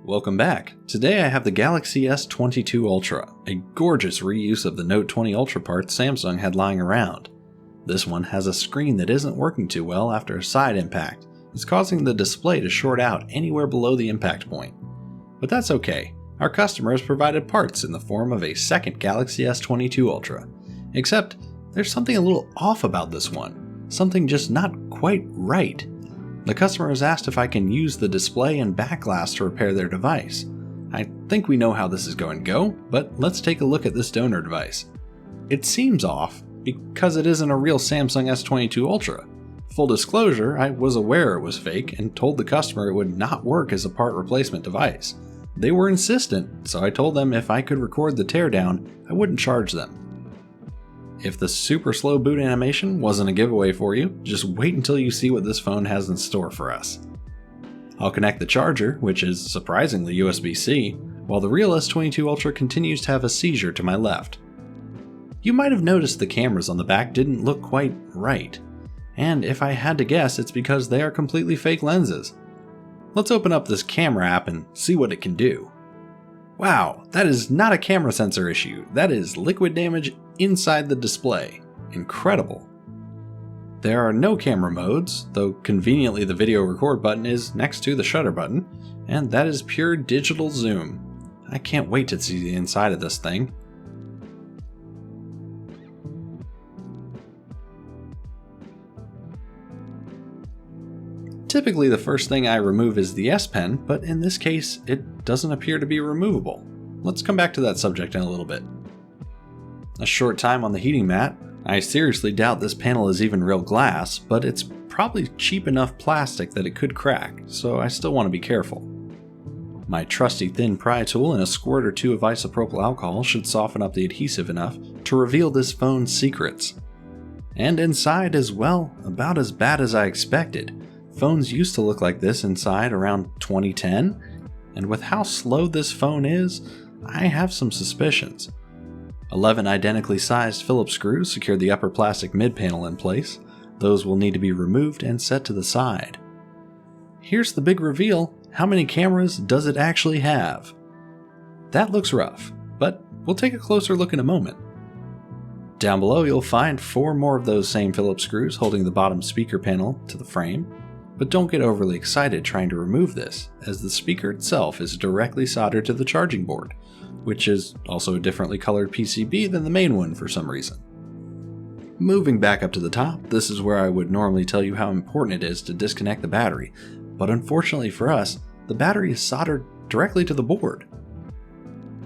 Welcome back. Today I have the Galaxy S22 Ultra, a gorgeous reuse of the Note 20 Ultra parts Samsung had lying around. This one has a screen that isn't working too well after a side impact. It's causing the display to short out anywhere below the impact point. But that's okay. Our customer has provided parts in the form of a second Galaxy S22 Ultra. Except, there's something a little off about this one. Something just not quite right. The customer has asked if I can use the display and back glass to repair their device. I think we know how this is going to go, but let's take a look at this donor device. It seems off because it isn't a real Samsung S22 Ultra. Full disclosure, I was aware it was fake and told the customer it would not work as a part replacement device. They were insistent, so I told them if I could record the teardown, I wouldn't charge them. If the super slow boot animation wasn't a giveaway for you, just wait until you see what this phone has in store for us. I'll connect the charger, which is surprisingly USB-C, while the real S22 Ultra continues to have a seizure to my left. You might have noticed the cameras on the back didn't look quite right, and if I had to guess, it's because they are completely fake lenses. Let's open up this camera app and see what it can do. Wow, that is not a camera sensor issue, that is liquid damage inside the display. Incredible. There are no camera modes, though conveniently the video record button is next to the shutter button, and that is pure digital zoom. I can't wait to see the inside of this thing. Typically the first thing I remove is the S Pen, but in this case it doesn't appear to be removable. Let's come back to that subject in a little bit. A short time on the heating mat. I seriously doubt this panel is even real glass, but it's probably cheap enough plastic that it could crack, so I still want to be careful. My trusty thin pry tool and a squirt or two of isopropyl alcohol should soften up the adhesive enough to reveal this phone's secrets. And inside as well, about as bad as I expected. Phones used to look like this inside around 2010, and with how slow this phone is, I have some suspicions. 11 identically sized Phillips screws secure the upper plastic mid-panel in place. Those will need to be removed and set to the side. Here's the big reveal. How many cameras does it actually have? That looks rough, but we'll take a closer look in a moment. Down below you'll find 4 more of those same Phillips screws holding the bottom speaker panel to the frame. But don't get overly excited trying to remove this, as the speaker itself is directly soldered to the charging board, which is also a differently colored PCB than the main one for some reason. Moving back up to the top, this is where I would normally tell you how important it is to disconnect the battery, but unfortunately for us, the battery is soldered directly to the board.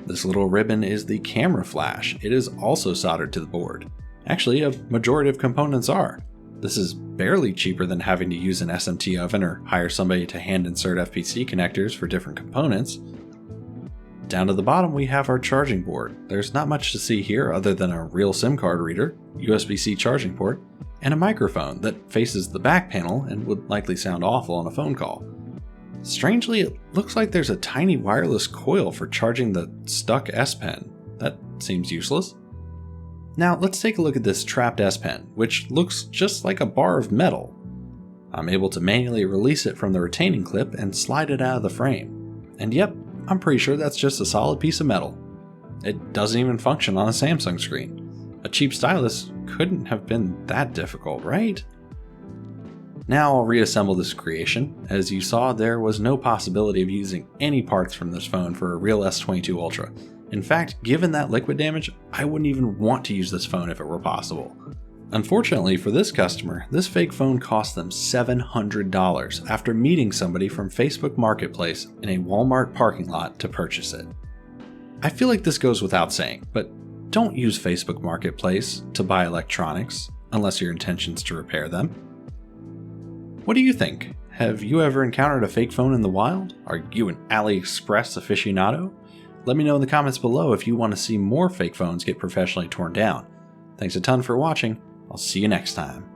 This little ribbon is the camera flash. It is also soldered to the board. Actually, a majority of components are. This is barely cheaper than having to use an SMT oven or hire somebody to hand insert FPC connectors for different components. Down to the bottom we have our charging board. There's not much to see here other than a real SIM card reader, USB-C charging port, and a microphone that faces the back panel and would likely sound awful on a phone call. Strangely, it looks like there's a tiny wireless coil for charging the stuck S Pen. That seems useless. Now let's take a look at this trapped S Pen, which looks just like a bar of metal. I'm able to manually release it from the retaining clip and slide it out of the frame. And yep, I'm pretty sure that's just a solid piece of metal. It doesn't even function on a Samsung screen. A cheap stylus couldn't have been that difficult, right? Now I'll reassemble this creation. As you saw, there was no possibility of using any parts from this phone for a real S22 Ultra. In fact, given that liquid damage, I wouldn't even want to use this phone if it were possible. Unfortunately for this customer, this fake phone cost them $700 after meeting somebody from Facebook Marketplace in a Walmart parking lot to purchase it. I feel like this goes without saying, but don't use Facebook Marketplace to buy electronics unless your intention is to repair them. What do you think? Have you ever encountered a fake phone in the wild? Are you an AliExpress aficionado? Let me know in the comments below if you want to see more fake phones get professionally torn down. Thanks a ton for watching. I'll see you next time.